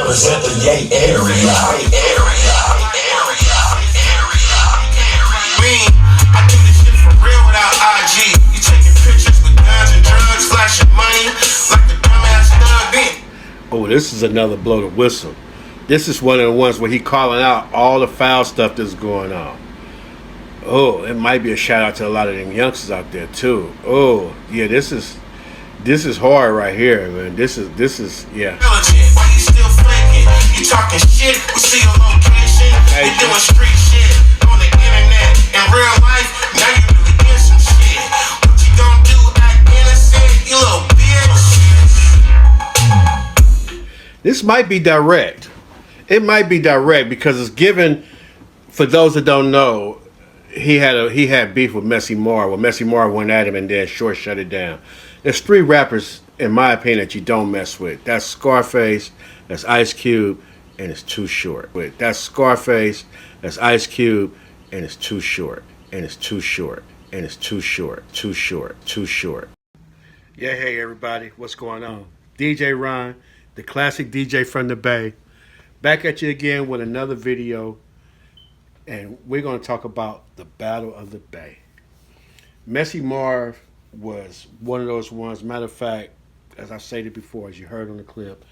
represent the Yay area. I do this shit for real without IG. You taking pictures with guns and drugs, flashing money like the dumbass thug been. Oh, this is another blow the whistle. This is one of the ones where he calling out all the foul stuff that's going on. Oh, it might be a shout out to a lot of them youngsters out there too. Oh, yeah, this is hard right here, man. This is yeah. Why you still flaking? You talking shit? We see your location. You doing street shit on the internet. In real life, now you really in some shit. What you gonna do? Act innocent? You little bitch. This might be direct. It might be direct because it's given. For those that don't know, he had beef with Messy Marv. Well, Messy Marv went at him and then Short shut it down. There's three rappers, in my opinion, that you don't mess with. That's Scarface, that's Ice Cube, and it's Too Short. That's Scarface, that's Ice Cube, and it's Too Short, and it's Too Short, and it's Too Short, Too Short, Too Short. Yeah, hey everybody, what's going on? DjRon, the classic DJ from the Bay, back at you again with another video, and we're going to talk about the Battle of the Bay. Messy Marv was one of those ones. Matter of fact, as I stated before, as you heard on the clip,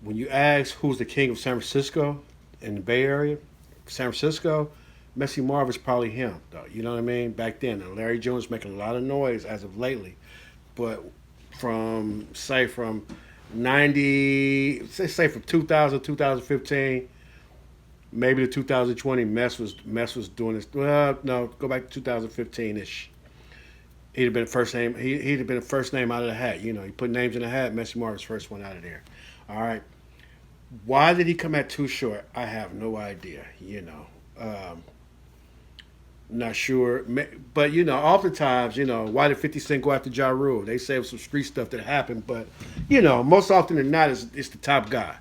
when you ask who's the king of San Francisco in the Bay Area, San Francisco, Messy Marv is probably him, though. You know what I mean? Back then, and Larry Jones making a lot of noise as of lately, but from 90, say from 2000, 2015. Maybe to 2020, Mess was doing this. Well, no, go back to 2015-ish. He'd have been the first name. He'd have been the first name out of the hat. You know, he put names in the hat. Messy Marv was the first one out of there. All right. Why did he come at Too Short? I have no idea. You know, not sure. But you know, oftentimes, you know, why did 50 Cent go after Ja Rule? They say it was some street stuff that happened, but you know, most often than not, it's the top guy.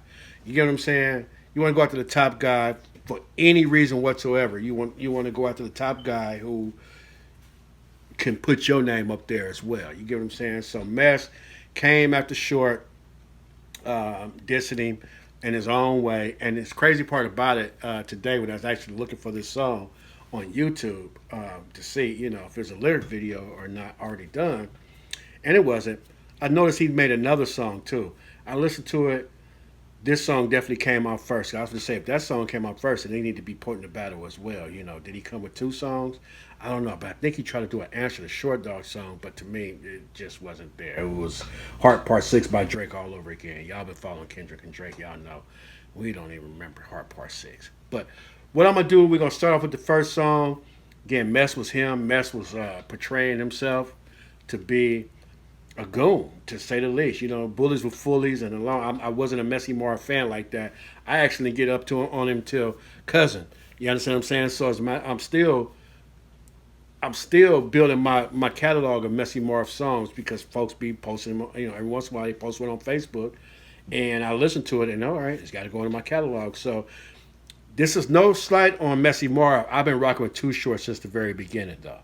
You get what I'm saying? You want to go after the top guy for any reason whatsoever. You want to go after the top guy who can put your name up there as well. You get what I'm saying? So Mess came after Short, dissing him in his own way. And this crazy part about it today, when I was actually looking for this song on YouTube to see, you know, if there's a lyric video or not already done, and it wasn't. I noticed he made another song too. I listened to it. This song definitely came out first. I was going to say, if that song came out first, then they need to be put in the battle as well. You know, did he come with two songs? I don't know, but I think he tried to do an answer to Short Dog song, but to me, it just wasn't there. It was Heart Part 6 by Drake all over again. Y'all been following Kendrick and Drake. Y'all know we don't even remember Heart Part 6. But what I'm going to do, we're going to start off with the first song. Again, Mess was him. Mess was portraying himself to be a goon, to say the least. You know, bullies with fullies, and I wasn't a Messy Marv fan like that. I actually get up to on him till Cousin. You understand what I'm saying? So I'm still building my catalog of Messy Marv songs because folks be posting them. You know, every once in a while they post one on Facebook, and I listen to it, and all right, it's got to go into my catalog. So this is no slight on Messy Marv. I've been rocking with Too Short since the very beginning, though.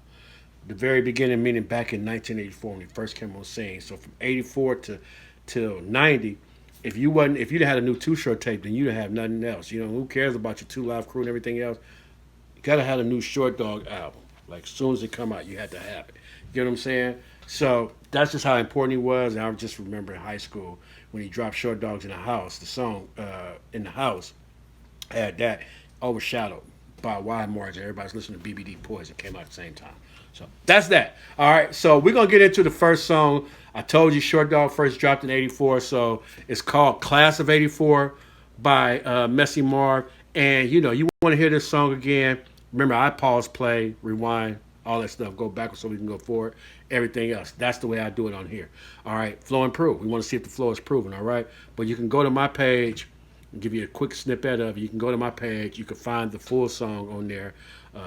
The very beginning, meaning back in 1984 when he first came on scene. So from 84 till 90, if you'd had a new Too Short tape, then you'd have nothing else. You know, who cares about your 2 Live Crew and everything else? You gotta have a new Short Dog album. Like as soon as it come out, you had to have it. You know what I'm saying? So that's just how important he was. And I just remember in high school when he dropped Short Dogs in the House, the song In the House had that overshadowed by wide margin. Everybody's listening to BBD Poison came out at the same time. So that's that. All right, so we're going to get into the first song. I told you Short Dog first dropped in 84, so it's called Class of 84 by Messy Marv. And, you know, you want to hear this song again, remember I pause, play, rewind, all that stuff, go backwards so we can go forward, everything else. That's the way I do it on here. All right, flow and prove. We want to see if the flow is proven, all right? But you can go to my page and give you a quick snippet of it. You can go to my page. You can find the full song on there.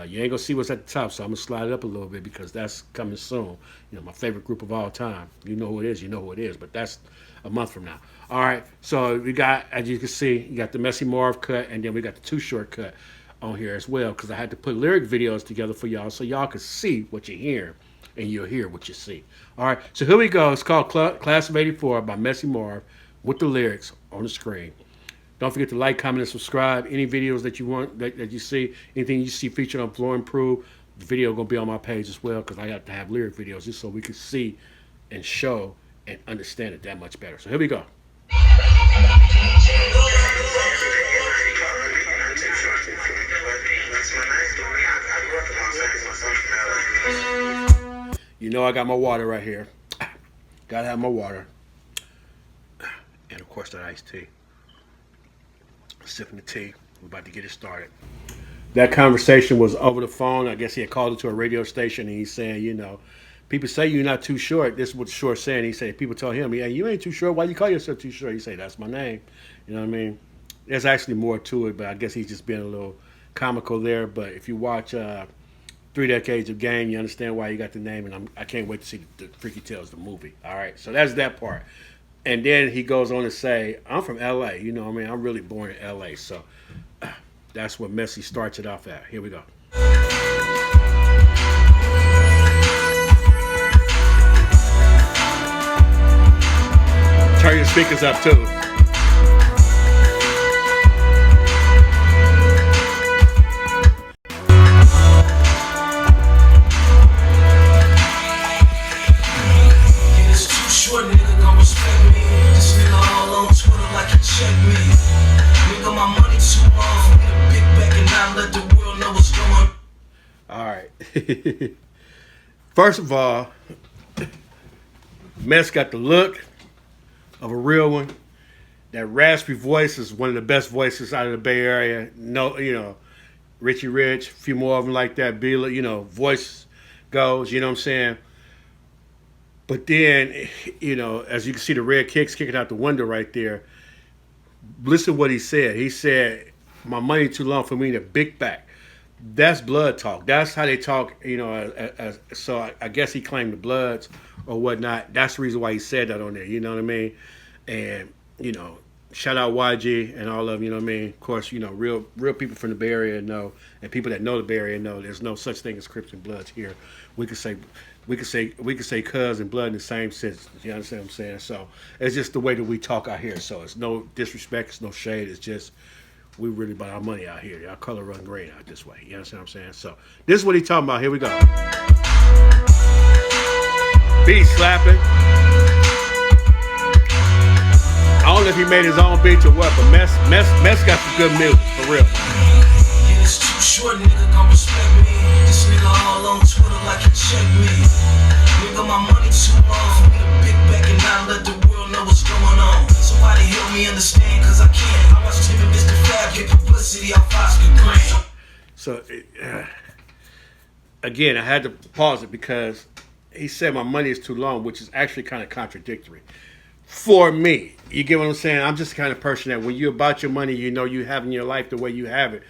You ain't going to see what's at the top, so I'm going to slide it up a little bit because that's coming soon. You know, my favorite group of all time. You know who it is, you know who it is, but that's a month from now. All right, so we got, as you can see, you got the Messy Marv cut, and then we got the Too Short cut on here as well because I had to put lyric videos together for y'all so y'all can see what you hear and you'll hear what you see. All right, so here we go. It's called Class of 84 by Messy Marv. with the lyrics on the screen. Don't forget to like, comment, and subscribe. Any videos that you want, that you see, anything you see featured on Floor Improve, the video going to be on my page as well, because I have to have lyric videos just so we can see and show and understand it that much better. So here we go. You know I got my water right here. Gotta have my water. And of course that iced tea. Sipping the tea. We're about to get it started. That conversation was over the phone. I guess he had called into a radio station and he's saying, you know, people say you're not too short. This is what Short saying. He said, people tell him, yeah, you ain't too short. Why you call yourself too short? He say, that's my name. You know what I mean? There's actually more to it, but I guess he's just being a little comical there. But if you watch 3 Decades of Game, you understand why he got the name. And I can't wait to see the Freaky Tales, the movie. All right, so that's that part. And then he goes on to say, I'm from L.A. You know what I mean? I'm really born in L.A. So that's what Messy starts it off at. Here we go. Turn your speakers up, too. First of all, Mess got the look of a real one. That raspy voice is one of the best voices out of the Bay Area. No, you know, Richie Rich, a few more of them like that. Bila, you know, voice goes. You know what I'm saying? But then, you know, as you can see, the red kicks kicking out the window right there. Listen to what he said. He said, "My money too long for me to big back." That's blood talk. That's how they talk, you know. So I guess he claimed the Bloods or whatnot. That's the reason why he said that on there. You know what I mean? And you know, shout out YG and all of them. You know what I mean? Of course, you know, real people from the Bay Area know, and people that know the Bay Area know. There's no such thing as Crips and Bloods here. We could say cuz and blood in the same sense. You understand what I'm saying? So it's just the way that we talk out here. So it's no disrespect. It's no shade. It's just. We really about our money out here. Our color run green out this way. You understand what I'm saying? So this is what he's talking about. Here we go. Beat slapping. I don't know if he made his own beats or what, but Mess got some good music, for real. Yeah, it's too short, nigga, gon' respect me. This nigga all on Twitter like he check me. Nigga, my money too long for me to big back and not let the world know what's going on. Somebody help me understand, cause I can't. I watched him and Mr. Fab get publicity off Oscar Grant. So, again, I had to pause it because he said my money is too long, which is actually kind of contradictory. For me, you get what I'm saying? I'm just the kind of person that when you're about your money, you know you having your life the way you have it.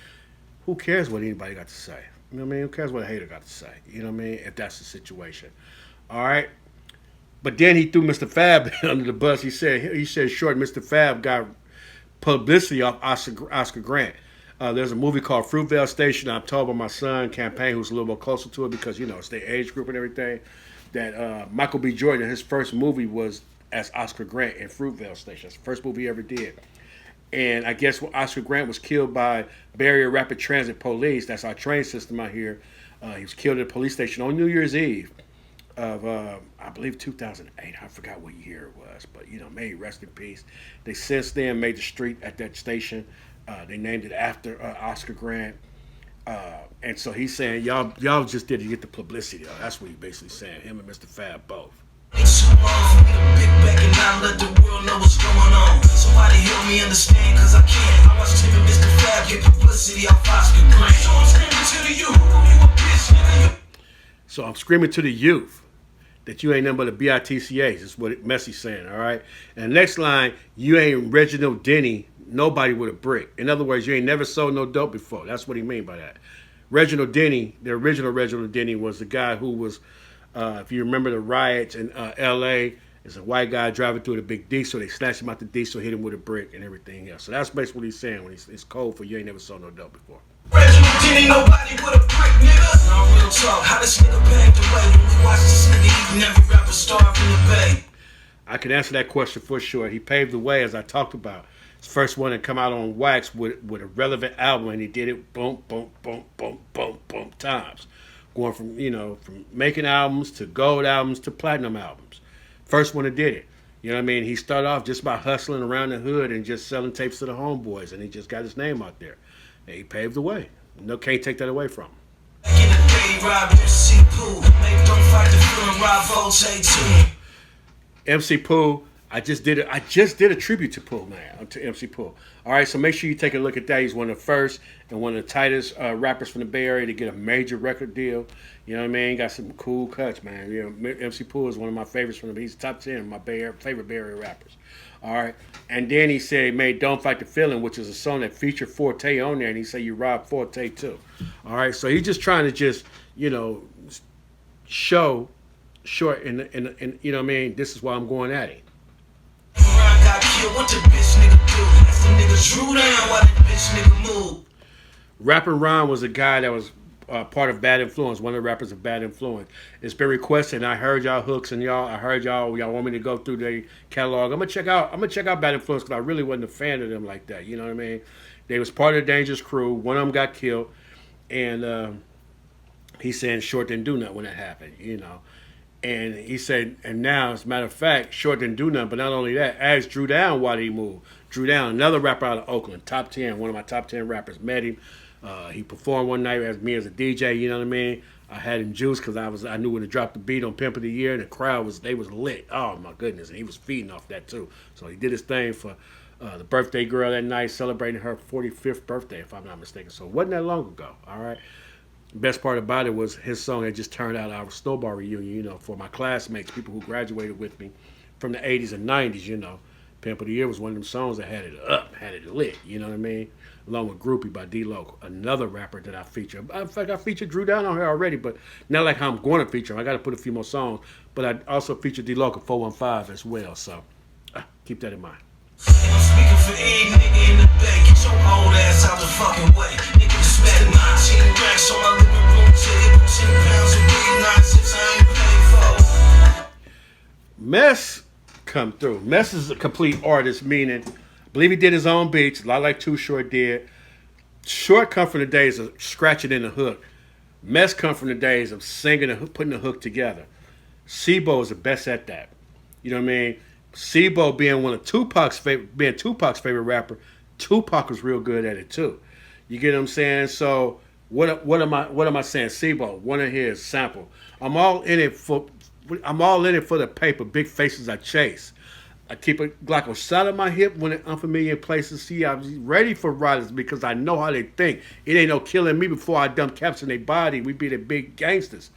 Who cares what anybody got to say? You know what I mean? Who cares what a hater got to say? You know what I mean? If that's the situation. All right? But then he threw Mr. Fab under the bus. He said short Mr. Fab got publicity off Oscar Grant. There's a movie called Fruitvale Station. I'm told by my son, Campaign, who's a little more closer to it because, you know, it's their age group and everything, that Michael B. Jordan, his first movie was as Oscar Grant in Fruitvale Station. That's the first movie he ever did. And I guess when Oscar Grant was killed by Bay Area Rapid Transit Police, that's our train system out here, he was killed at a police station on New Year's Eve of, I believe, 2008. I forgot what year it was, but, you know, may he rest in peace. They since then made the street at that station. They named it after Oscar Grant. And so he's saying, y'all just did to get the publicity. That's what he's basically saying, him and Mr. Fab both. It's too long for me to big back and not let the world know what's going on. Somebody help me understand, cause I can't. I watched him and Mr. Fab get publicity off Oscar Grant. So I'm screaming to the youth, you a bitch, nigga. So I'm screaming to the youth that you ain't nothing but a BITCH. That's what Messy's saying, all right? And the next line, you ain't Reginald Denny, nobody with a brick. In other words, you ain't never sold no dope before. That's what he mean by that. Reginald Denny, the original Reginald Denny, was the guy who was, if you remember the riots in L.A., there's a white guy driving through the big diesel. They snatched him out the diesel, hit him with a brick and everything else. So that's basically what he's saying when it's cold for you ain't never sold no dope before. Reginald Denny, nobody with a brick, nigga. Now real talk, how this nigga paved the way when we watch this nigga eating every rapper star from the Bay. I can answer that question for sure. He paved the way, as I talked about. His first one to come out on wax with a relevant album, and he did it boom, boom, boom, boom, boom, boom times, going from from making albums to gold albums to platinum albums. First one that did it. You know what I mean? He started off just by hustling around the hood and just selling tapes to the homeboys, and he just got his name out there. And he paved the way. No, can't take that away from him. MC Pooh, I just did a tribute to Pooh, man, to MC Pooh. All right, so make sure you take a look at that. He's one of the first and one of the tightest rappers from the Bay Area to get a major record deal. You know what I mean? Got some cool cuts, man. You know, MC Pooh is one of my favorites from the. He's top 10 of my favorite Bay Area rappers. All right, and then he said he made "Don't Fight the Feeling," which is a song that featured Forte on there, and he said you robbed Forte too. All right, so he's just trying to show short and you know what I mean. This is why I'm going at it. Rapping Ron was a guy that was part of Bad Influence, one of the rappers of Bad Influence. It's been requested, and I heard y'all hooks and I heard y'all want me to go through their catalog. I'm gonna check out Bad Influence because I really wasn't a fan of them like that. You know what I mean? They was part of the Dangerous Crew. One of them got killed, and he's saying Short didn't do nothing when that happened. You know. And he said, and now, as a matter of fact, Short didn't do nothing. But not only that, asked Drew Down why did he move. Drew Down, another rapper out of Oakland, top 10, one of my top 10 rappers, met him. He performed one night as me as a DJ, you know what I mean? I had him juiced because I knew when to drop the beat on Pimp of the Year, and the crowd was lit. Oh, my goodness. And he was feeding off that, too. So he did his thing for the birthday girl that night, celebrating her 45th birthday, if I'm not mistaken. So it wasn't that long ago, all right? Best part about it was his song that just turned out our snowball reunion, you know, for my classmates, people who graduated with me from the 80s and 90s, you know. Pimp of the Year was one of them songs that had it up, had it lit, you know what I mean? Along with Groupie by D-Lo, another rapper that I featured. In fact, I featured Drew Down on here already, but not like how I'm going to feature him. I got to put a few more songs. But I also featured D-Lo at 415 as well, so keep that in mind. I'm speaking for any nigga in the Bay. Get your old ass out the fucking way. Nigga, spend 19 racks on my living room table. 10 pounds of weed, 9 cents I ain't paid for. Mess come through. Mess is a complete artist, meaning, I believe he did his own beats, a lot like Too Short did. Short come from the days of scratching in the hook. Mess come from the days of singing and putting the hook together. Sebo is the best at that. You know what I mean? Sebo being Tupac's favorite rapper, Tupac was real good at it too. You get what I'm saying? So what am I saying? Sebo, one of his sample. I'm all in it for the paper. Big faces I chase. I keep a Glock shot at my hip when in unfamiliar places. See, I'm ready for riders because I know how they think. It ain't no killing me before I dump caps in their body. We be the big gangsters,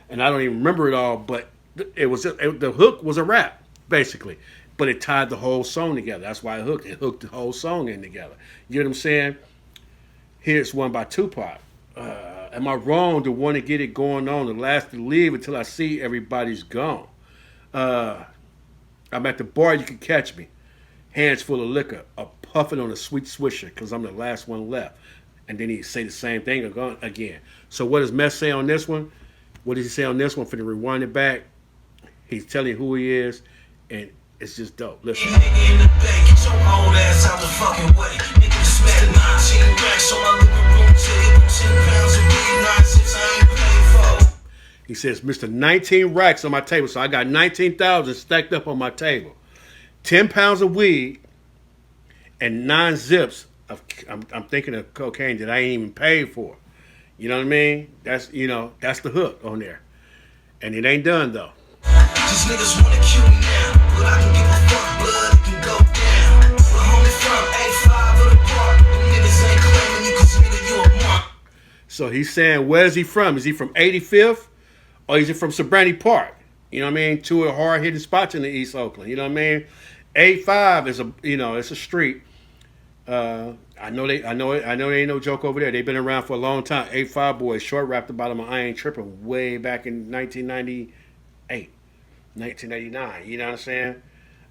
and I don't even remember it all. But the hook was a rap. Basically, but it tied the whole song together. That's why it hooked the whole song in together. You know what I'm saying? Here's one by Tupac. Am I wrong to want to get it going on, the last to leave until I see everybody's gone? I'm at the bar, you can catch me. Hands full of liquor, a puffing on a sweet swisher because I'm the last one left. And then he say the same thing again. So what does Mess say on this one? What does he say on this one? For the rewind it back, he's telling you who he is. And it's just dope. Listen. Nigga in the Bay, get your old ass out the fucking way. Nigga, spend 19 racks on my living room table. 10 pounds of weed, 9 cents I ain't paid for. He says, Mr. 19 racks on my table. So I got 19,000 stacked up on my table. 10 pounds of weed and 9 zips of, I'm thinking of cocaine that I ain't even paid for. You know what I mean? That's the hook on there. And it ain't done though. These niggas wanna kill me now, but I can give a fuck, blood, it can go down. Where homie from, A5 of the park, the niggas ain't claiming you cause nigga you a mark. So he's saying, where's he from? Is he from 85th or is he from Sobrani Park? You know what I mean? Two of the hard hitting spots in the East Oakland. You know what I mean? A5 is it's a street. I know they ain't no joke over there. They've been around for a long time. A5 boys short rapped about them. I ain't tripping way back in 1998. 1989, you know what I'm saying?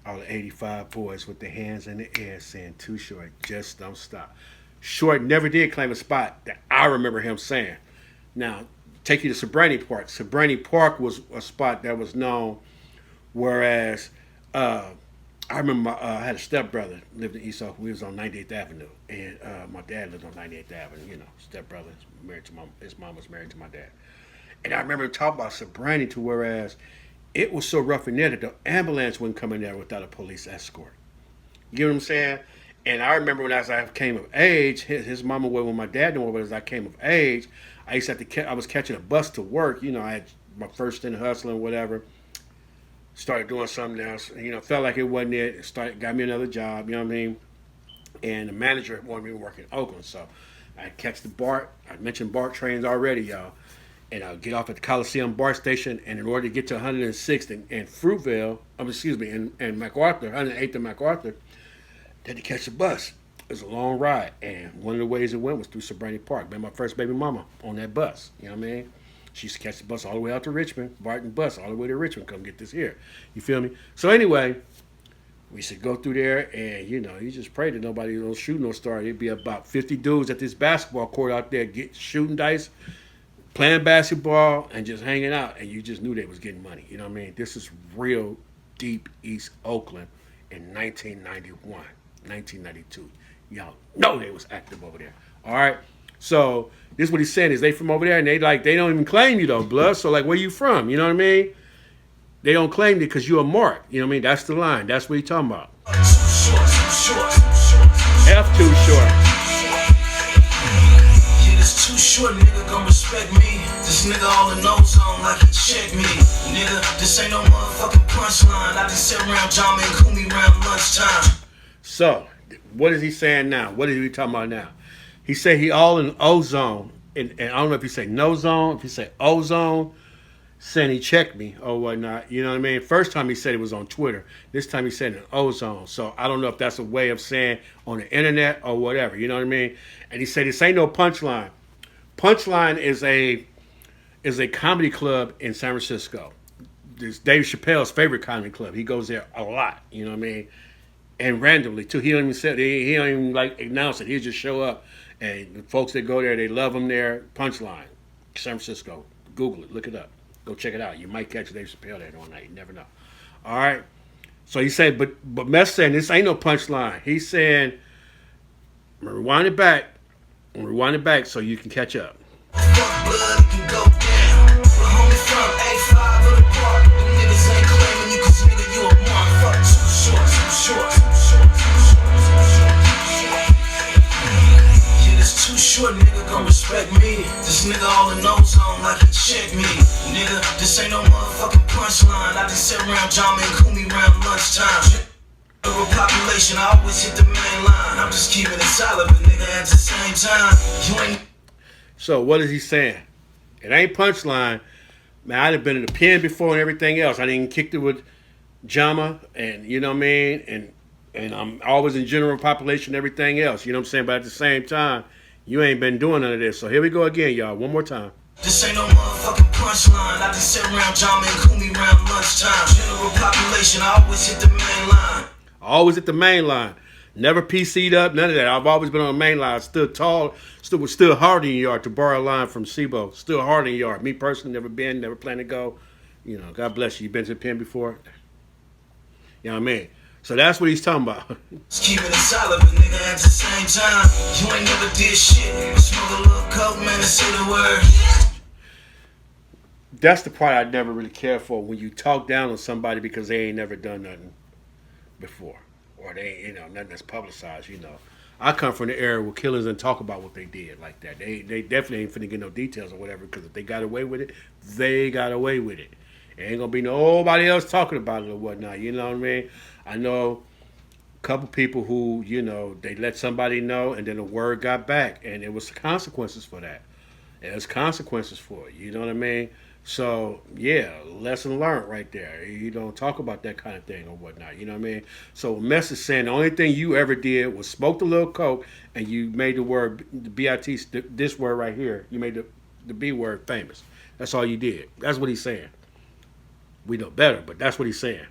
All the 85 boys with their hands in the air saying, Too Short, just don't stop. Short never did claim a spot that I remember him saying. Now, take you to Sobrani Park. Sobrani Park was a spot that was known, whereas I remember I had a stepbrother lived in East Oakland. We was on 98th Avenue, and my dad lived on 98th Avenue. You know, stepbrother married to his mom was married to my dad. And I remember talking about sobriety to whereas it was so rough in there that the ambulance wouldn't come in there without a police escort. You know what I'm saying? And I remember as I came of age, his mama was when my dad knew, but as I came of age, I used to have to I was catching a bus to work. You know, I had my first in hustling, whatever. Started doing something else. You know, felt like it wasn't it. Got me another job. You know what I mean? And the manager wanted me to work in Oakland, so I catch the BART. I mentioned BART trains already, y'all. And I'll get off at the Coliseum BART station, and in order to get to 106th and Fruitvale, and MacArthur, 108th and MacArthur, they had to catch the bus. It was a long ride, and one of the ways it went was through Sobrani Park. Met my first baby mama on that bus. You know what I mean? She used to catch the bus all the way out to Richmond, Barton bus all the way to Richmond, come get this here. You feel me? So anyway, we should go through there, and you know, you just pray that nobody don't shoot no star. It'd be about 50 dudes at this basketball court out there shooting dice, playing basketball, and just hanging out, and you just knew they was getting money. You know what I mean? This is real deep East Oakland in 1991, 1992. Y'all know they was active over there. All right? So this is what he's saying is they from over there, and they don't even claim you though, blood. So like, where you from? You know what I mean? They don't claim you because you're a mark. You know what I mean? That's the line. That's what he's talking about. F too short. Yeah, this too short, nigga gon' respect me. This nigga all in no zone like he check me. Nigga, this ain't no motherfucking punchline. I just sit around John and Kumi around lunchtime. So, what is he saying now? What is he talking about now? He said he all in ozone, and I don't know if he say no zone, if he say ozone, saying he checked me or whatnot. You know what I mean? First time he said it was on Twitter. This time he said in ozone. So I don't know if that's a way of saying on the internet or whatever. You know what I mean? And he said this ain't no Punchline. Punchline is a comedy club in San Francisco. It's Dave Chappelle's favorite comedy club. He goes there a lot. You know what I mean? And randomly too. He don't even say he don't even like announce it. He'll just show up. And the folks that go there, they love them there. Punchline, San Francisco. Google it. Look it up. Go check it out. You might catch Dave Chappelle there one night. You never know. All right. So he said, but Mess saying this ain't no Punchline. He's saying, I'm gonna rewind it back so you can catch up. Fuck blood, it can go down. We're homie from A5 of the park. The niggas ain't claiming you cause nigga you a mark. Fuck too short, too short, too short, too short. Yeah, this too short, nigga gon' respect me. This nigga all in no zone like he check me. Nigga, this ain't no motherfucking punchline. I just sit around John and Kumi around lunchtime. Population, I always hit the main line. I'm just keeping it solid, but nigga at the same time, you ain't. So what is he saying? It ain't Punchline. Man, I'd have been in the pen before and everything else. I didn't kick it with Jama, and you know what I mean? And I'm always in general population and everything else. You know what I'm saying? But at the same time, you ain't been doing none of this. So here we go again, y'all. One more time. This ain't no motherfucking punchline. I just sit around John and Kumi around lunchtime. General population, I always hit the main line. Always at the main line. Never PC'd up, none of that. I've always been on the main line. Still tall, still hard in the yard, to borrow a line from Sibo. Still hard in the yard. Me personally, never been, never plan to go. You know, God bless you. You been to the pen before? You know what I mean? So that's what he's talking about. Just keeping it solid, but nigga at the same time, you ain't never did shit. Smoke a little coke, man, and say the word. That's the part I never really care for, when you talk down on somebody because they ain't never done nothing before, or they, you know, nothing that's publicized. You know, I come from the era where killers didn't talk about what they did like that. They definitely ain't finna get no details or whatever, because if they got away with it, they got away with it. There ain't gonna be nobody else talking about it or whatnot. You know what I mean? I know a couple people who, you know, they let somebody know, and then the word got back, and it was consequences for that. There's consequences for it. You know what I mean? So, yeah, lesson learned right there. You don't talk about that kind of thing or whatnot. You know what I mean? So, Mess is saying the only thing you ever did was smoked a little coke, and you made the word, the B-I-T, this word right here, you made the B word famous. That's all you did. That's what he's saying. We know better, but that's what he's saying.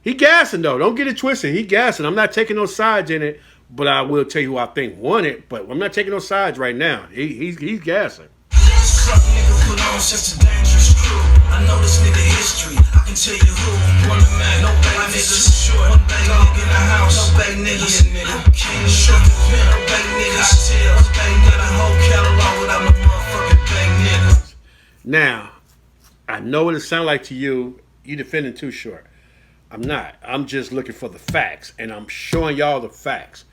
He gassing, though. Don't get it twisted. He gassing. I'm not taking no sides in it, but I will tell you who I think won it. But I'm not taking no sides right now. He's gassing. Suck nigga put on such a dangerous crew. I know this nigga history. I can tell you who. Run the man, no bang. My niggas short, one bay nigga in the house, no bay niggas, nigga. King short the pin, no bay niggas. Cocktails, bay got a whole catalog without no motherfucking bay niggas. Now, I know what it sounds like to you. You defending Too Short. I'm not. I'm just looking for the facts, and I'm showing y'all the facts.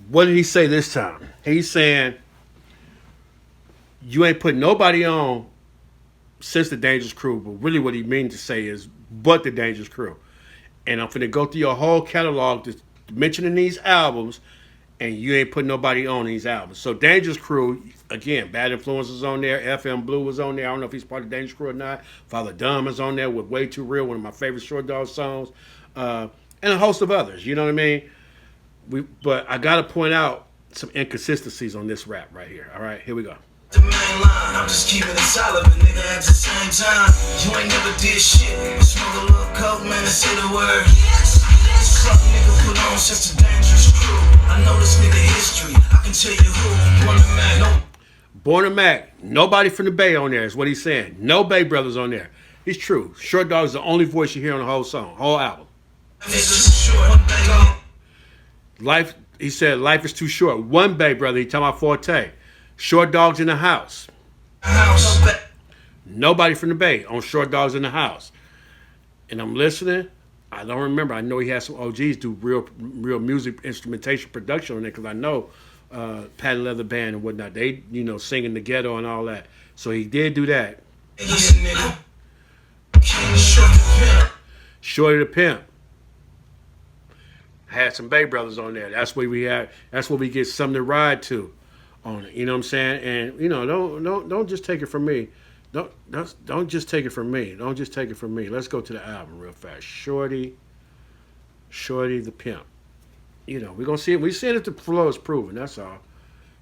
What did he say this time? He's saying you ain't put nobody on since the Dangerous Crew, but really what he means to say is but the Dangerous Crew. And I'm finna go through your whole catalog just mentioning these albums, and you ain't put nobody on these albums. So Dangerous Crew, again, Bad Influences on there, FM Blue was on there. I don't know if he's part of Dangerous Crew or not. Father Dumb is on there with Way Too Real, one of my favorite Short Dog songs, and a host of others. You know what I mean? But I gotta point out some inconsistencies on this rap right here. All right, here we go. The main line, I'm just keeping it solid, but nigga at the same time, you ain't never did shit. Smoke a little coke, man, and say the word. Suck nigga put on since the Dangerous Crew. I know this nigga history, I can tell you who. Born to Mac, no. Born to Mac, nobody from the Bay on there is what he's saying. No Bay brothers on there. He's true. Short Dog is the only voice you hear on the whole song, whole album. Niggas short, one bay go. Life, he said, life is too short. One Bay brother, he talking about Forte. Short Dogs in the House. Nobody from the Bay on Short Dogs in the House. And I'm listening. I don't remember. I know he had some OGs do real music instrumentation production on it because I know Patent Leather Band and whatnot. They, singing the ghetto and all that. So he did do that. Shorty the Pimp. Had some Bay brothers on there. That's where we had. That's where we get something to ride to, on it. You know what I'm saying? And don't just take it from me. Don't just take it from me. Don't just take it from me. Let's go to the album real fast. Shorty the Pimp. We're gonna see it. We seen it. The flow is proven. That's all.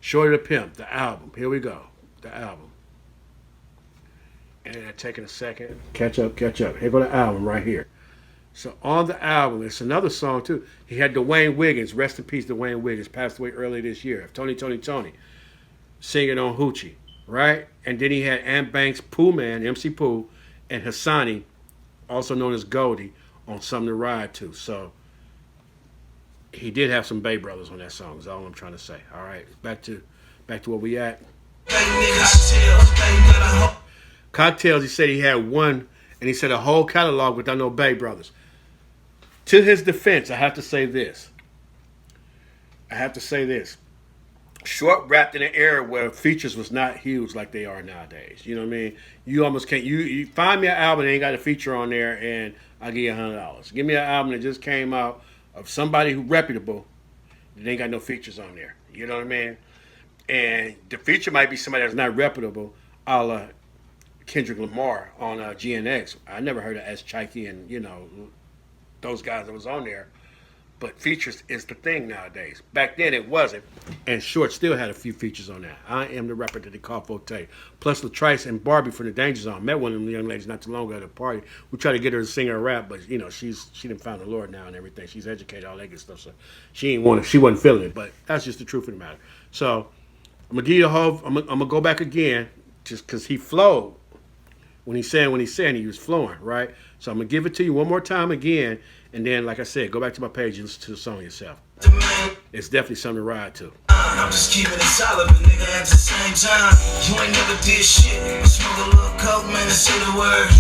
Shorty the Pimp. The album. Here we go. The album. And taking a second. Catch up. Here go the album right here. So on the album, it's another song too. He had Dwayne Wiggins, rest in peace, Dwayne Wiggins, passed away earlier this year. Tony, singing on Hoochie, right? And then he had Ant Banks, Pooh Man, MC Pooh, and Hassani, also known as Goldie, on Something to Ride To. So he did have some Bay brothers on that song. Is all I'm trying to say. All right, back to where we at. Cocktails. He said he had one, and he said a whole catalog without no Bay brothers. To his defense, I have to say this. Short rapped in an era where features was not huge like they are nowadays. You know what I mean? You almost can't. You find me an album that ain't got a feature on there, and I'll give you $100. Give me an album that just came out of somebody who reputable that ain't got no features on there. You know what I mean? And the feature might be somebody that's not reputable, a la Kendrick Lamar on GNX. I never heard of S. Chikey and those guys that was on there. But features is the thing nowadays. Back then it wasn't. And Short still had a few features on that. I Am the Rapper that they call Forte. Plus Latrice and Barbie from the Danger Zone. Met one of them young ladies not too long ago at a party. We tried to get her to sing her rap, but she didn't find the Lord now and everything. She's educated, all that good stuff. So she wasn't feeling it. But that's just the truth of the matter. So I'm gonna give you a whole. I'm gonna go back again, just because he flowed when he said he was flowing, right? So I'm gonna give it to you one more time again. And then, like I said, go back to my page and listen to the song yourself. It's definitely something to ride to. I'm just keeping it solid, but nigga at the same time, you ain't never did shit. Smoke a little coke, man, and say the word.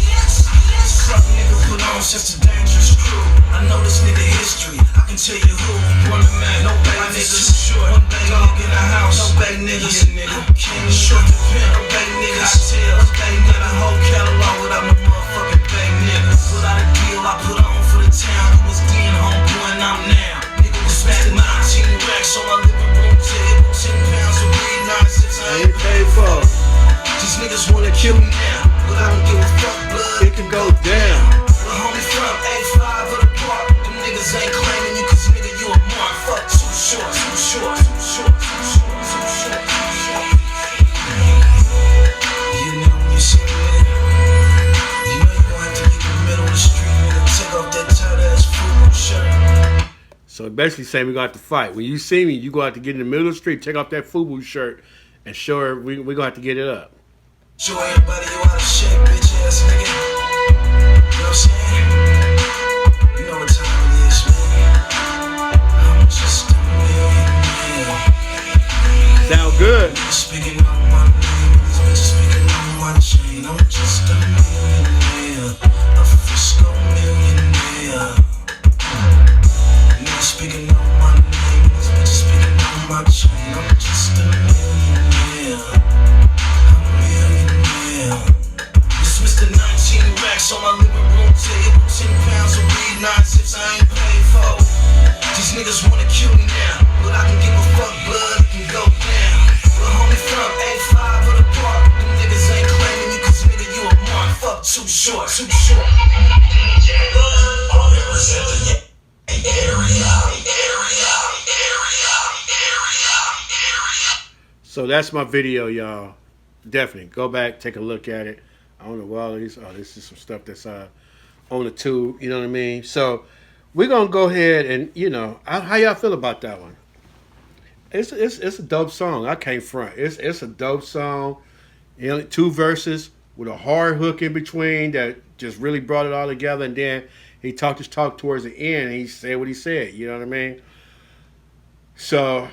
Suck nigga put on since the Dangerous Crew. I know this nigga history, I can tell you who. Born to Mac, no Bay niggas. Short, one Bay dog in the house, no Bay niggas. King short the pimp, no Bay niggas. Cocktails, Bay got a whole catalog without no motherfucking Bay niggas. Without a deal, I put on for the town. Who was being homeboy and I'm now. Nigga was back to 19 racks on my living room table. 10 pounds of weed, 9 6 I ain't paid for. These niggas wanna kill me now, but I don't give a fuck, blood. It can go down. The homie from A5 of the park. Them niggas ain't claiming you, cause nigga you a mark. Fuck too short. You know when you see me, you know you gonna have to get in the middle of the street, nigga. Take off that tight ass football shirt. So basically saying we're going to have to fight. When you see me, you're going to have to get in the middle of the street, take off that FUBU shirt, and show her we're going to have to get it up. Show everybody you out of shape, bitch ass nigga. You know what I'm saying? You know what time speaking on my name, this bitch speaking on my chain. I'm just a millionaire. I'm a millionaire. Dismiss the 19 racks on my living room table. 10 pounds of weed, 9 zips I ain't paid for. These niggas wanna kill me now, but I can give a fuck, blood, it can go down. But homie from A5 of the park, them niggas ain't claiming you, cause nigga you a mark. Fuck too short, too short. All represent the area. So that's my video, y'all. Definitely go back, take a look at it. I don't know what all these. Oh, this is some stuff that's on the tube. You know what I mean? So we're gonna go ahead and how y'all feel about that one? It's a dope song. I can't front. It's a dope song. 2 verses with a hard hook in between that just really brought it all together. And then he talked his talk towards the end. And he said what he said. You know what I mean? So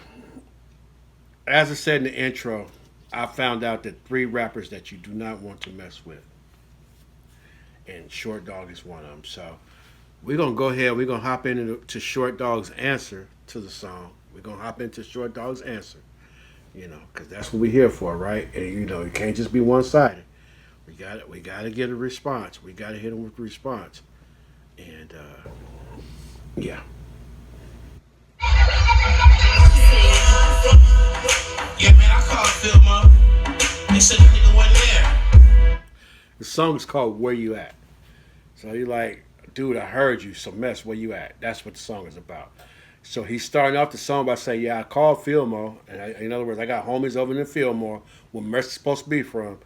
as I said in the intro, I found out that 3 rappers that you do not want to mess with, and Short Dog is one of them. So we're gonna go ahead. We're gonna hop into Short Dog's answer to the song. We're gonna hop into Short Dog's answer, because that's what we're here for, right? And it can't just be one-sided. We gotta get a response. We gotta hit him with a response. And yeah. Yeah, man, I called Phil up. They said the nigga wasn't there. The song is called Where You At. So he like, dude, I heard you, so Mess, where you at? That's what the song is about. So he's starting off the song by saying, yeah, I called Fillmore. And in other words, I got homies over in Fillmore where Mess is supposed to be from.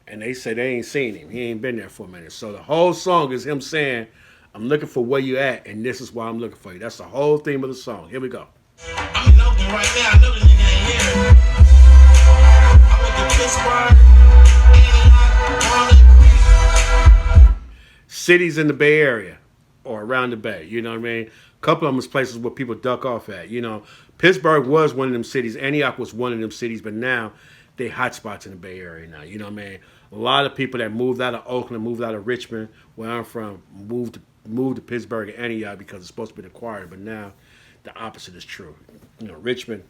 And they say they ain't seen him. He ain't been there for a minute. So the whole song is him saying, I'm looking for where you at, and this is why I'm looking for you. That's the whole theme of the song. Here we go. I'm in Oakland right now. I know the nigga ain't here. I went to Pittsburgh, Cities in the Bay Area or around the Bay, you know what I mean? A couple of them is places where people duck off at, Pittsburgh was one of them cities. Antioch was one of them cities, but now they hot spots in the Bay Area now, you know what I mean? A lot of people that moved out of Oakland, moved out of Richmond, where I'm from, moved to Pittsburgh and Antioch because it's supposed to be the quieter, but now the opposite is true. Richmond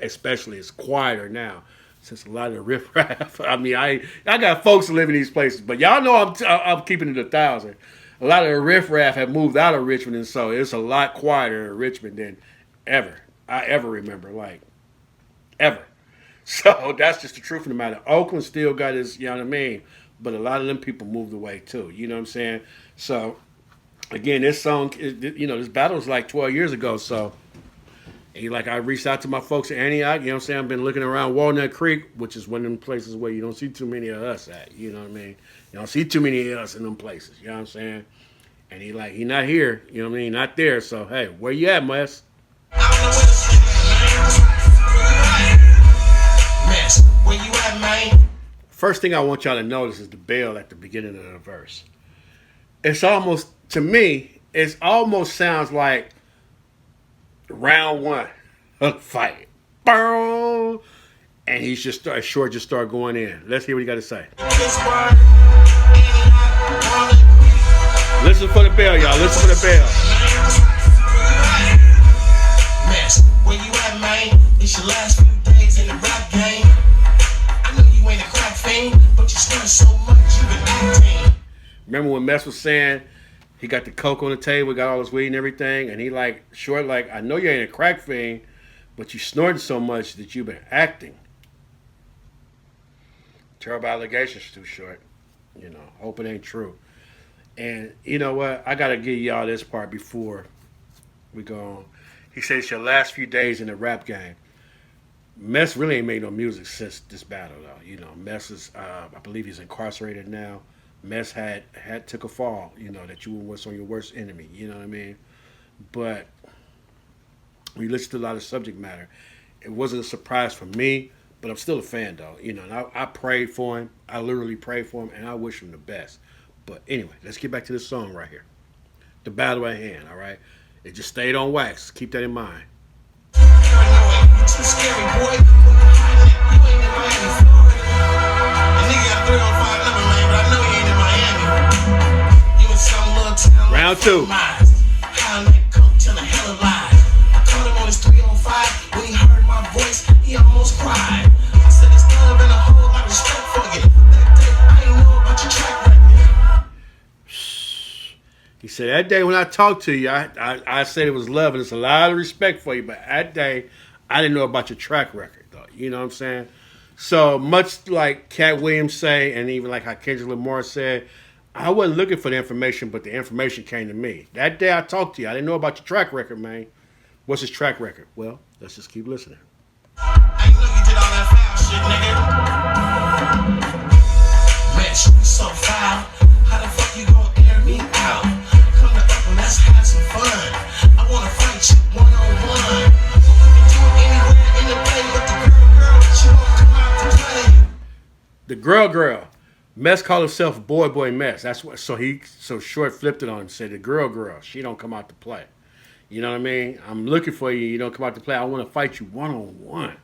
especially is quieter now since a lot of the riffraff. I mean, I got folks living in these places, but y'all know I'm keeping it 1,000. A lot of the riffraff have moved out of Richmond, and so it's a lot quieter in Richmond than I ever remember, like ever. So that's just the truth of the matter. Oakland still got his, you know what I mean? But a lot of them people moved away too. You know what I'm saying? So again, this song, this battle was like 12 years ago. So I reached out to my folks in Antioch. You know what I'm saying? I've been looking around Walnut Creek, which is one of them places where you don't see too many of us at. You know what I mean? You don't see too many of us in them places. You know what I'm saying? And he not here. You know what I mean? Not there. So hey, where you at, Mess? Where you at, man? First thing I want y'all to notice is the bell at the beginning of the verse. It's almost, to me, it almost sounds like round 1 of the fight. Boom! And he's Short just start going in. Let's hear what he got to say. Listen for the bell, y'all. Listen for the bell. Where you at, man? It's your last few days in the rap game. I know you ain't a crack fiend, but you spend so much you been acting. Remember when Mess was saying he got the coke on the table, got all his weed and everything, and he Short, I know you ain't a crack fiend, but you snorted so much that you've been acting. Terrible allegations, too, Short. Hope it ain't true. And you know what? I got to give y'all this part before we go on. He said it's your last few days in the rap game. Mess really ain't made no music since this battle, though. Mess is, I believe he's incarcerated now. Mess had took a fall, that you was on your worst enemy, you know what I mean? But we listened to a lot of subject matter. It wasn't a surprise for me, but I'm still a fan, though. And I prayed for him. I literally prayed for him, and I wish him the best. But anyway, let's get back to this song right here. The battle at hand, all right? It just stayed on wax. Keep that in mind. You too scary, boy. You ain't in Miami, Florida. The nigga got 305 number, man, but I know you ain't in Miami. You in some little town. Round 2. How that coke tell a hell of lies. I said, that day when I talked to you, I said it was love and it's a lot of respect for you, but that day I didn't know about your track record, though. You know what I'm saying? So much like Cat Williams say, and even like how Kendrick Lamar said, I wasn't looking for the information, but the information came to me. That day I talked to you, I didn't know about your track record, man. What's his track record? Well, let's just keep listening. I know you did all that foul shit, nigga. Bitch, you so foul. How the fuck you gonna air me out? Come to Oakland, let's have some fun. I wanna fight you one-on-one. We can do it anywhere in the play, but the girl, she won't come out to play. The girl. Mess called himself Boy Mess. That's what. So Short flipped it on him and said the girl. She don't come out to play. You know what I mean? I'm looking for you. You don't come out to play. I want to fight you one-on-one.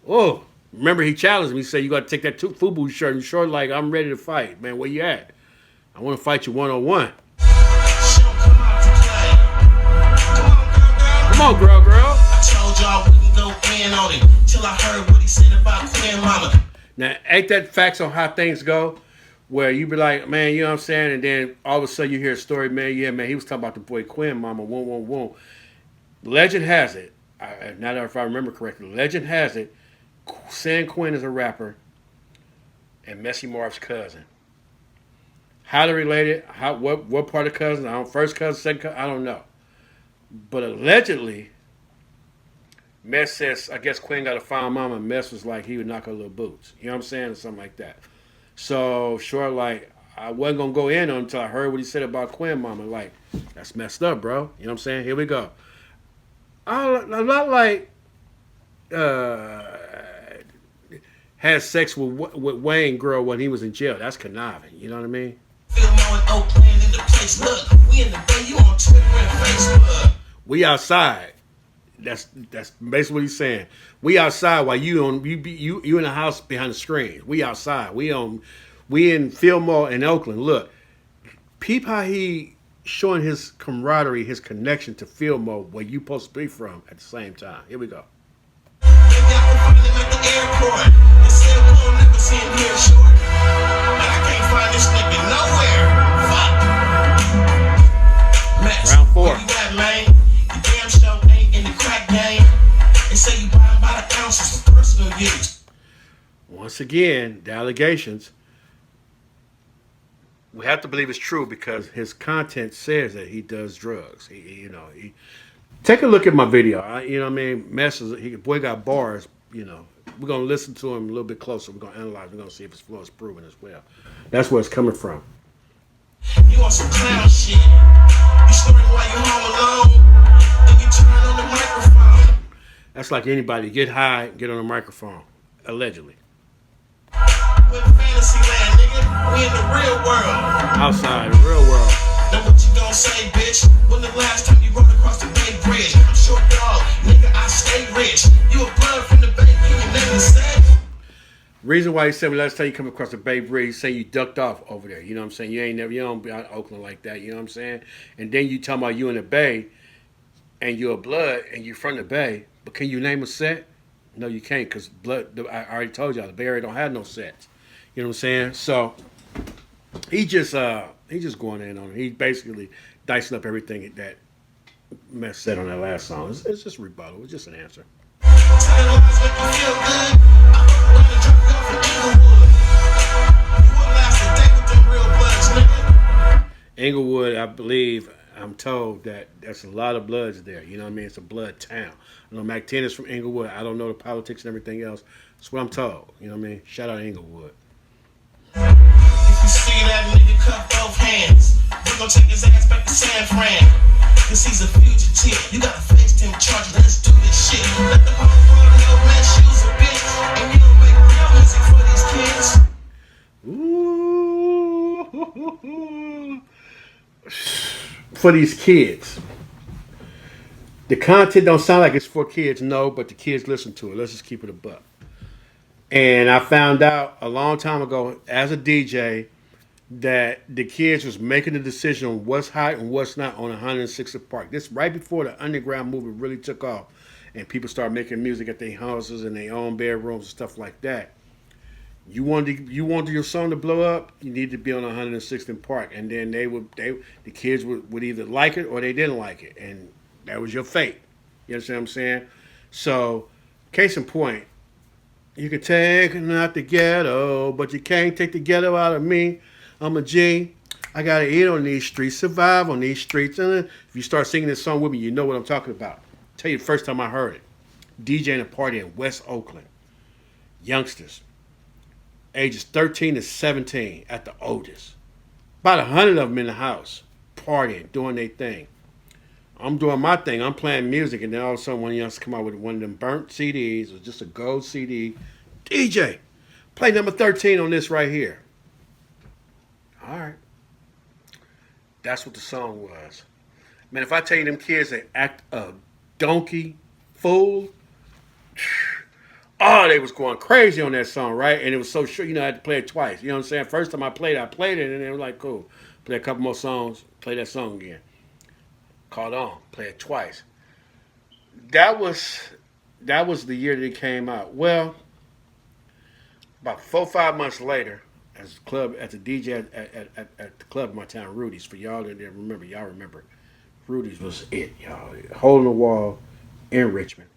Oh, remember he challenged me. He said you got to take that FUBU shirt. And Short like, I'm ready to fight, man. Where you at? I want to fight you one-on-one. She don't come out to play. Come on, girl. I told y'all we can go in on it till I heard what he said about Queen Mama. Now, ain't that facts on how things go? Where you be like, man, you know what I'm saying? And then all of a sudden you hear a story, man, yeah, man, he was talking about the boy Quinn Mama, whoom. Legend has it, now that if I remember correctly, legend has it, San Quinn is a rapper and Messy Marv's cousin. How they're related, what part of cousin, first cousin, second cousin, I don't know. But allegedly, Mess says, I guess Quinn got a fine mama, and Mess was like, he would knock her little boots. You know what I'm saying? Or something like that. So, Short, like, I wasn't going to go in on until I heard what he said about Quinn Mama. Like, that's messed up, bro. You know what I'm saying? Here we go. I'm not like, had sex with Wayne girl when he was in jail. That's conniving. You know what I mean? Feel more in Oakland in the place. Look, we in the Bay, you on Twitter and Facebook. We outside. That's basically what he's saying. We outside while you in the house behind the screen. We outside. We in Fillmore in Oakland. Look, peep how he showing his camaraderie, his connection to Fillmore, where you supposed to be from at the same time. Here we go. Maybe I can find him at the airport. They said we don't never see him here short. But I can't find this nigga nowhere. Fuck. Max, Round 4. where you at, man? You damn sure ain't in the crack game. They say you buy by the ounces for personal use. Once again, the allegations. We have to believe it's true because his content says that he does drugs. He take a look at my video. You know what I mean? Boy got bars. You know, we're gonna listen to him a little bit closer. We're gonna analyze. We're gonna see if his flow is proven as well. That's where it's coming from. You want some clown shit? You snoring while you home alone? Then you turn on the microphone. That's like anybody. Get high, get on a microphone. Allegedly. We're in fantasy land, nigga. We in the real world. Outside, the real world. Now what you gonna say, bitch? When the last time you rode across the Bay Bridge? I'm short dog, nigga, I stay rich. You a blood from the Bay, can you name the set? Reason why he said last time you come across the Bay Bridge, he say you ducked off over there. You know what I'm saying? You don't be out of Oakland like that. You know what I'm saying? And then you talking about you in the Bay, and you're a blood, and you're from the Bay. But can you name a set? No, you can't, because I already told y'all the Bay Area don't have no sets. You know what I'm saying? So he just going in on it. He basically dicing up everything that Mess said on that last song. It's just rebuttal. It's just an answer. Telling lies make you feel good. I fuck around and drop you off in Inglewood. You wouldn't last a day with them real bloods, nigga. Inglewood, I believe, I'm told that there's a lot of bloods there. You know what I mean? It's a blood town. I know Mac 10 is from Inglewood. I don't know the politics and everything else. That's what I'm told. You know what I mean? Shout out to Inglewood. If you see that nigga cup both hands, we gon' take his ass back to San Fran. Cause he's a fugitive. You gotta face them charges. Let's do this shit. Let the whole world know Mess, you's a bitch. And you don't make real music for these kids. Ooh. For these kids. The content don't sound like it's for kids, no, but the kids listen to it. Let's just keep it a buck. And I found out a long time ago as a DJ that the kids was making the decision on what's hot and what's not on 106th Park. This right before the underground movement really took off and people started making music at their houses and their own bedrooms and stuff like that. You wanted your song to blow up, you need to be on 106th and Park, and then the kids would either like it or they didn't like it, and that was your fate. You understand what I'm saying? So, case in point, you can take out the ghetto, but you can't take the ghetto out of me. I'm a G. I gotta eat on these streets, survive on these streets. And if you start singing this song with me, you know what I'm talking about. I'll tell you the first time I heard it. DJing a party in West Oakland. Youngsters. Ages 13 to 17 at the oldest. About 100 of them in the house. Partying, doing their thing. I'm doing my thing. I'm playing music, and then all of a sudden one of youngsters come out with one of them burnt CDs or just a gold CD. DJ, play number 13 on this right here. All right. That's what the song was. Man, if I tell you them kids, they act a donkey fool. Oh, they was going crazy on that song, right? And it was so short, I had to play it twice. You know what I'm saying? First time I played it, and they were like, cool. Play a couple more songs, play that song again. Caught on, play it twice. That was the year that it came out. Well, about 4 or 5 months later, as a DJ at the club in my town, Rudy's. For y'all that didn't remember, y'all remember. Rudy's was it, y'all. Hole in the wall in Richmond.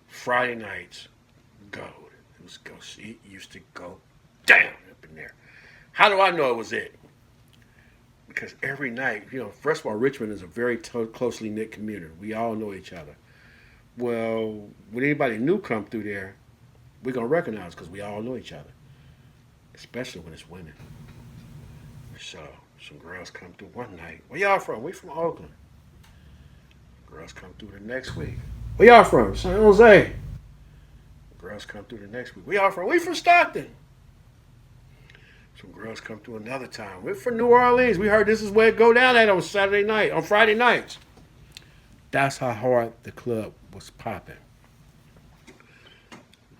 Friday nights, gold. It was go. It used to go down up in there. How do I know it was it? Because every night, first of all, Richmond is a very closely knit community. We all know each other. Well, when anybody new come through there, we're going to recognize because we all know each other. Especially when it's women. So, some girls come through one night. Where y'all from? We from Oakland. Girls come through the next week. Where y'all from? San Jose. Girls come through the next week. Where y'all from? We from Stockton. Some girls come through another time. We're from New Orleans. We heard this is where it go down at on Saturday night, on Friday nights. That's how hard the club was popping.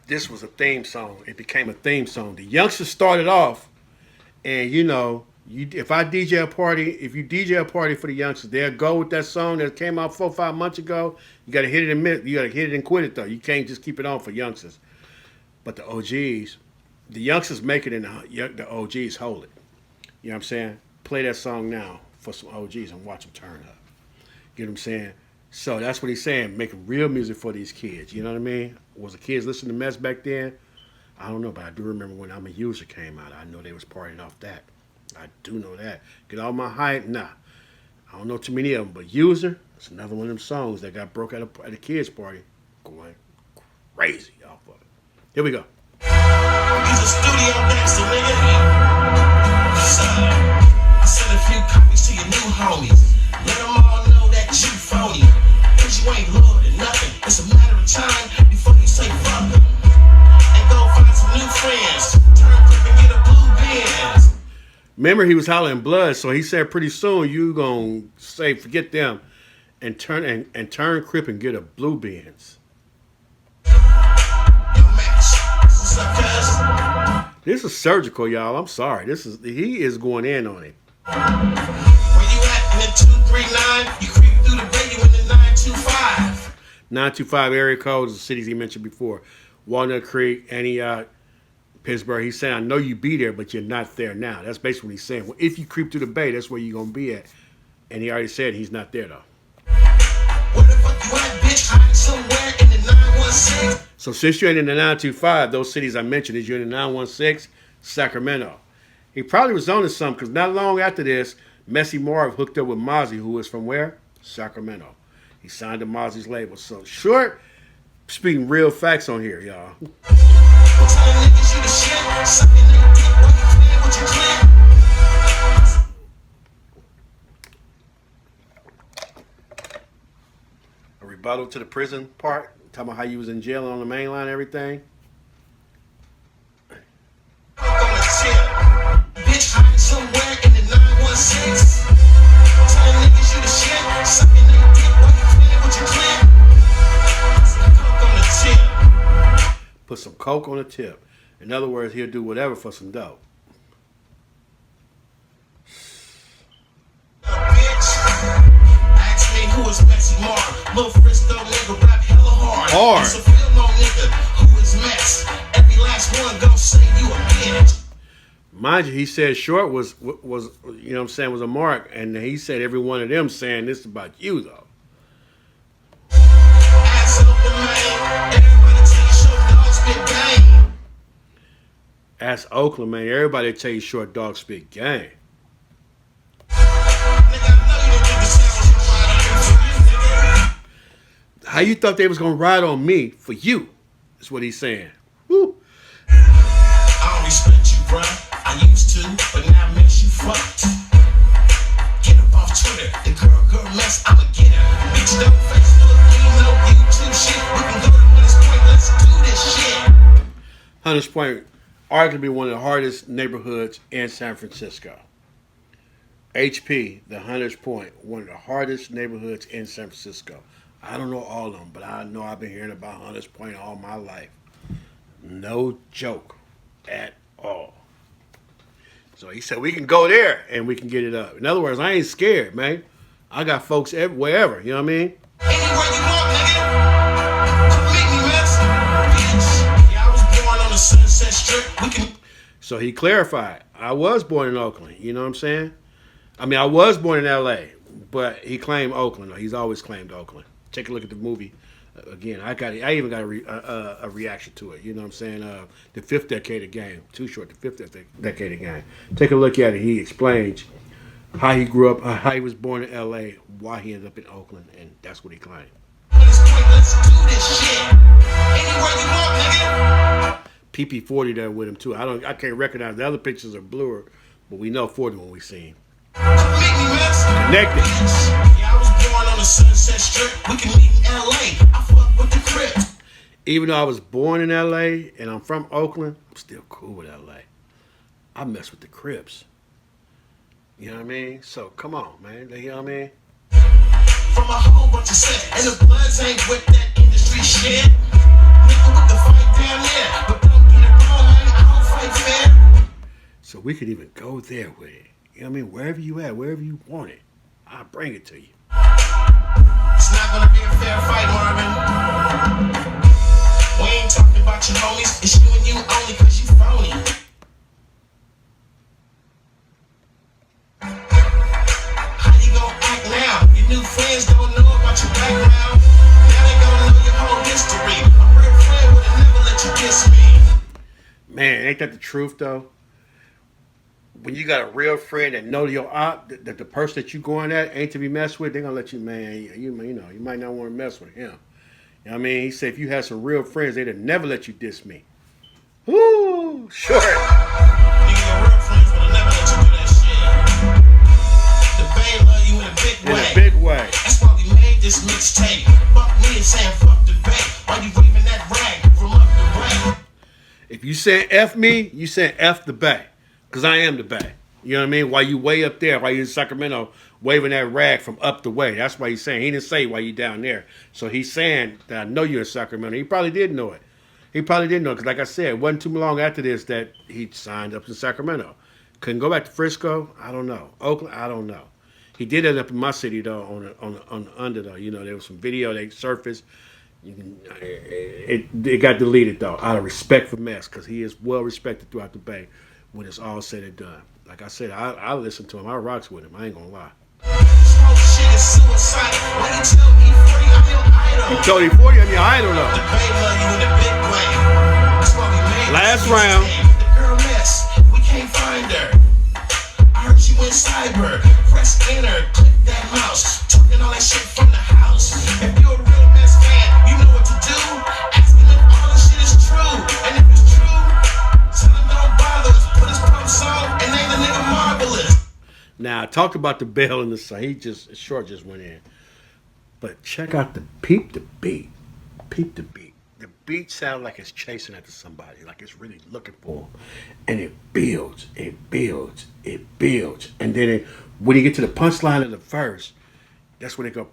This was a theme song. It became a theme song. The youngsters started off, and if you DJ a party for the youngsters, they'll go with that song that came out 4 or 5 months ago. You got to hit it and quit it though. You can't just keep it on for youngsters. But the OGs, the youngsters make it, and the OGs hold it. You know what I'm saying? Play that song now for some OGs and watch them turn up. You know what I'm saying? So that's what he's saying, making real music for these kids. You know what I mean? Was the kids listening to Mess back then? I don't know, but I do remember when I'm a User came out. I know they was partying off that. I do know that. Get all my hype? Nah. I don't know too many of them, but User, it's another one of them songs that got broke at a kids' party. Going crazy off of it. Here we go. He's a studio gangster, nigga. I sent a few copies to your new homies. Let them all know that you phony. Cause you ain't loyal to nothing. It's a matter of time before you say fuck them. And go find some new friends. Turn quick and get a blue Benz. Remember, he was hollering blood, so he said pretty soon you gonna say forget them and turn Crip and get a blue Benz. This is surgical, y'all. I'm sorry. He is going in on it. Where you at in the 239? You creep through the bay, you in the 925. 925 area code is the cities he mentioned before. Walnut Creek, Antioch, Pittsburgh. He's saying, I know you be there, but you're not there now. That's basically what he's saying. Well, if you creep through the bay, that's where you're going to be at. And he already said he's not there, though. Where the fuck you at, bitch? Hiding somewhere in the 916. So since you're in the 925, those cities I mentioned, is you're in the 916, Sacramento. He probably was on to something because not long after this, Messy Marv hooked up with Mozzie, who is from where? Sacramento. He signed to Mozzie's label. So short, speaking real facts on here, y'all. A rebuttal to the prison part, talking about how you was in jail on the main line and everything. Bitch, hiding somewhere in the 916. Telling niggas you the shit. Sucking their dick while you playing with your clip. Coke on the tip. Put some coke on the tip. In other words, he'll do whatever for some dough. Bitch, ask me who is Messy Marv. Lil Fristo nigga rap hella hard. Hard. It's a film on nigga who is Mess. Every last one gon' say you a Mind you, he said Short was you know what I'm saying, was a mark, and he said every one of them saying this about you though. Ass open, man. Everybody take short dog spit game. That's Oakland, man. Everybody tell you Short dog spit game. Nigga, I know you didn't think the sound was gonna ride on you, nigga. How you thought they was gonna ride on me for you? That's what he's saying. Woo. I don't respect you, bruh. I used to, but now it makes you fucked. Get up off Twitter. The girl mess, I'ma get her. Bitch, don't Facebook, you know YouTube shit. We can go to Hunters Point, let's do this shit. Hunters Point, arguably one of the hardest neighborhoods in San Francisco. HP, the Hunters Point, one of the hardest neighborhoods in San Francisco. I don't know all of them, but I know I've been hearing about Hunters Point all my life. No joke at all. So he said we can go there and we can get it up. In other words, I ain't scared, man. I got folks wherever, you know what I mean? Anywhere you want, nigga. Come meet me, man. Bitch. Yeah, I was born on the Sunset Strip. We can. So he clarified, I was born in Oakland, you know what I'm saying? I mean, I was born in LA, but he claimed Oakland. He's always claimed Oakland. Take a look at the movie. Again, I even got a reaction to it. You know what I'm saying? The Fifth Decade Game. Too Short, the Fifth Decade Game. Take a look at it. He explains how he grew up, how he was born in L.A., why he ended up in Oakland, and that's what he claimed. Hunters Point, let's do this shit. Anywhere you want, nigga. PP40 there with him too. I can't recognize the other pictures are bluer, but we know 40 when we see him. Come meet me, man. Connected. Yeah, I was born on the Sunset Strip. We can meet in LA. I fuck with the Crip. Even though I was born in LA and I'm from Oakland, I'm still cool with LA. I mess with the Crips. You know what I mean? So come on, man. You know what I mean? From a whole bunch of set. And the Bloods ain't with that industry shit. Nigga, we can fight down there. But don't get it wrong, man. I don't fight fair. So we could even go there with it. You know what I mean? Wherever you at, wherever you want it, I'll bring it to you. It's not gonna be a fair fight, Marvin. We ain't talking about your homies. It's you and you only cause you phony. How you gonna act now? Your new friends don't know about your background. Now they gonna know your whole history. A real friend would've never let you diss me. Man, ain't that the truth though? When you got a real friend that know your op, that the person that you going at ain't to be messed with, they're gonna let you, man, you know, you might not want to mess with him. You know what I mean? He said if you had some real friends, they'd have never let you diss me. Woo, short. Nigga, your real friends would've never let you do that shit. The Bay love you in a big way. In a big way. That's why we made this mixtape. Fuck me and saying fuck the Bay. Why you waving that rag from up the way? If you saying F me, you saying F the Bay. Because I am the Bay. You know what I mean? While you way up there, while you in Sacramento, waving that rag from up the way. That's why he's saying. He didn't say why you down there. So he's saying that I know you're in Sacramento. He probably did know it. He probably didn't know it. Because like I said, it wasn't too long after this that he signed up in Sacramento. Couldn't go back to Frisco? I don't know. Oakland? I don't know. He did end up in my city, though, on the under, though. You know, there was some video that surfaced. It got deleted, though, out of respect for Mess. Because he is well respected throughout the Bay. When it's all said and done. Like I said, I listen to him. I rocks with him. I ain't gonna lie. Smoke shit is suicide. Why you tell E40 I'm your idol? You told E40 I'm your idol though. The Bay love you in a big way. That's why we made Last this round. mixtape. The girl Mess, we can't find her. I heard you in cyber. Press enter, click that mouse. Talking all that shit from the house. If you're a real Mess fan, you know what to do. Asking if all this shit is true. And if it's true, tell them don't bother. Put his pump song and name the nigga Marvelous. Now I talked about the bell and the sun. Short just went in. But check out the peep the beat. Peep the beat. The beat sounds like it's chasing after somebody, like it's really looking for them. And it builds, it builds, it builds. And then when you get to the punchline of the verse, that's when it go.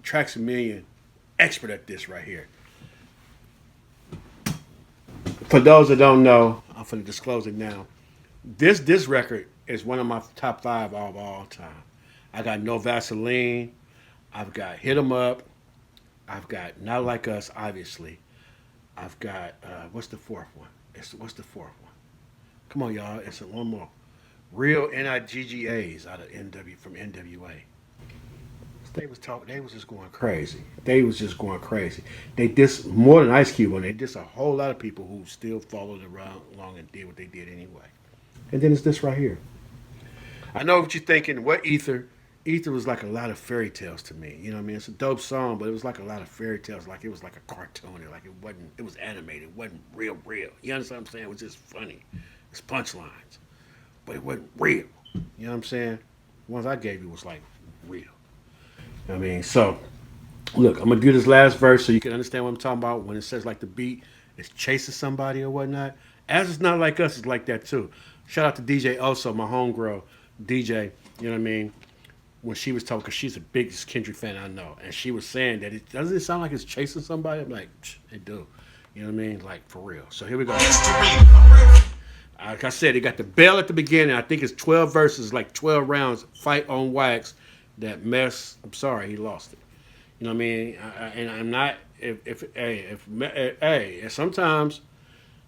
Tracks a Million, expert at this right here. For those that don't know, I'm going to disclose it now. This record is one of my top 5 of all time. I got No Vaseline. I've got Hit 'Em Up. I've got Not Like Us, obviously. I've got what's the fourth one? What's the fourth one? Come on, y'all. It's one more. Real NIGGAs out of NW from NWA. They was talking. They was just going crazy. They was just going crazy. They diss more than Ice Cube, and they diss a whole lot of people who still followed around along and did what they did anyway. And then it's this right here. I know what you're thinking. What Ether? Ether was like a lot of fairy tales to me. You know what I mean? It's a dope song, but it was like a lot of fairy tales. Like it was like a cartoon. Like it wasn't. It was animated. It wasn't real. You understand what I'm saying? It was just funny. It's punchlines, but it wasn't real. You know what I'm saying? The ones I gave you was like real. I mean, so look, I'm gonna do this last verse so you can understand what I'm talking about. When it says like the beat is chasing somebody or whatnot, as it's not like us, it's like that too. Shout out to DJ Oso, my homegirl DJ. You know what I mean? When she was talking, because she's the biggest Kendrick fan I know, and she was saying that it doesn't it sound like it's chasing somebody. I'm like, it do. You know what I mean? Like for real. So here we go. Like I said, it got the bell at the beginning. I think it's 12 verses, like 12 rounds, fight on wax. That mess, I'm sorry, he lost it. You know what I mean? And I'm not, sometimes,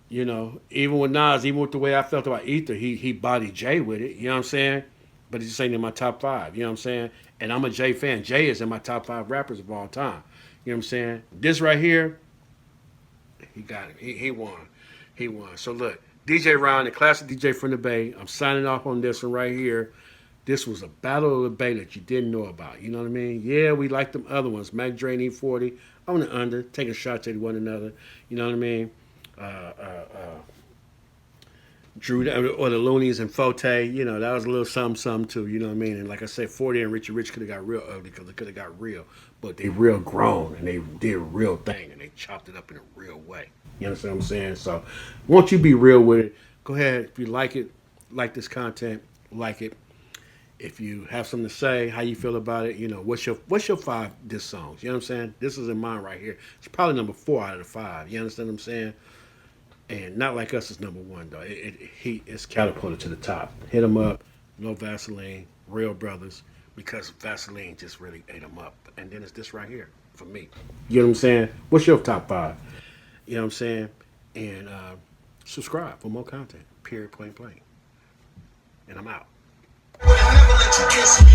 you know, even with Nas, even with the way I felt about Ether, he bodied Jay with it, you know what I'm saying? But it just ain't in my top 5, you know what I'm saying? And I'm a Jay fan. Jay is in my top 5 rappers of all time. You know what I'm saying? This right here, he got it. He won. He won. So look, DjRon, the classic DJ from the Bay, I'm signing off on this one right here. This was a battle of the Bay that you didn't know about. You know what I mean? Yeah, we like them other ones. Mac Dre and E40 on the under, taking shots at one another. You know what I mean? Drew or the Loonies and Forte. You know, that was a little something too. You know what I mean? And like I said, 40 and Richie Rich could have got real ugly because they could have got real. But they real grown and they did a real thing and they chopped it up in a real way. You understand what I'm saying? So, once you be real with it, go ahead. If you like it, like this content, like it. If you have something to say, how you feel about it, you know, what's your 5 diss songs? You know what I'm saying? This is in mine right here. It's probably number 4 out of the 5. You understand what I'm saying? And Not Like Us is number 1 though. It's catapulted to the top. Hit them up. No Vaseline. Real brothers. Because Vaseline just really ate them up. And then it's this right here for me. You know what I'm saying? What's your top 5? You know what I'm saying? And subscribe for more content. Period. Plain. And I'm out. Would have never let you kiss me.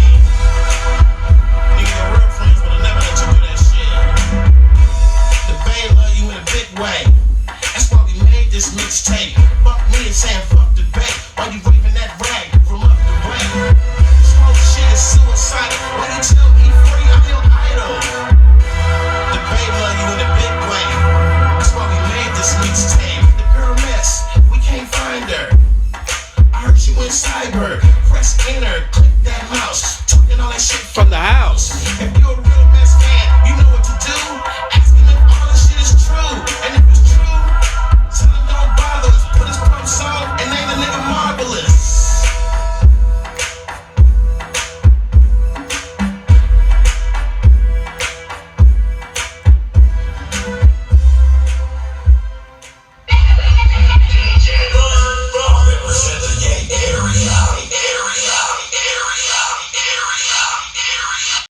Nigga, your real friends would have never let you do that shit. The Bay love you in a big way. That's why we made this mixtape. Fuck me and saying fuck the Bay. Why you waving that rag from up the way? This whole shit is suicide. Why you tell me free? I'm your idol. The Bay love you in a big way. That's why we made this mixtape. The girl Mess, we can't find her. I heard she went cyber. Press enter, click that mouse. Talking all that shit From the house. If